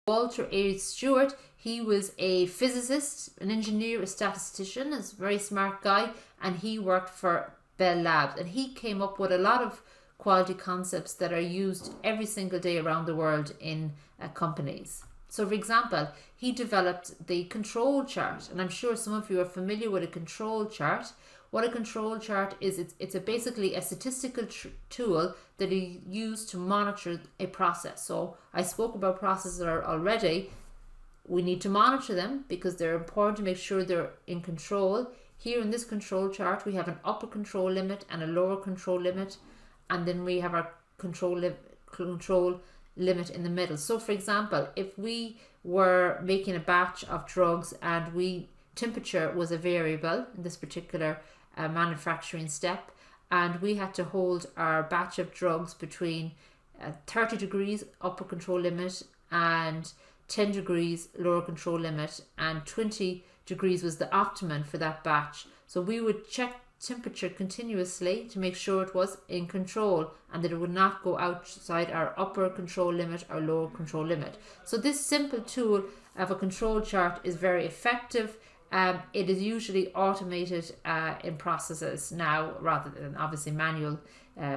Walter A. Stewart, he was a physicist, an engineer, a statistician, a very smart guy, and he worked for Bell Labs, and he came up with a lot of quality concepts that are used every single day around the world in companies. So for example, he developed the control chart, and I'm sure some of you are familiar with a control chart. What a control chart is, it's basically a statistical tool that you use to monitor a process. So I spoke about processes already. We need to monitor them because they're important to make sure they're in control. Here in this control chart, we have an upper control limit and a lower control limit, and then we have our control limit in the middle. So for example, if we were making a batch of drugs and temperature was a variable in this particular manufacturing step, and we had to hold our batch of drugs between 30 degrees upper control limit and 10 degrees lower control limit, and 20 degrees was the optimum for that batch. So we would check temperature continuously to make sure it was in control and that it would not go outside our upper control limit or lower control limit. So this simple tool of a control chart is very effective. It is usually automated in processes now, rather than obviously manual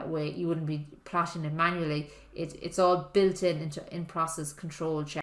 way. You wouldn't be plotting it manually. It's all built into in-process control check.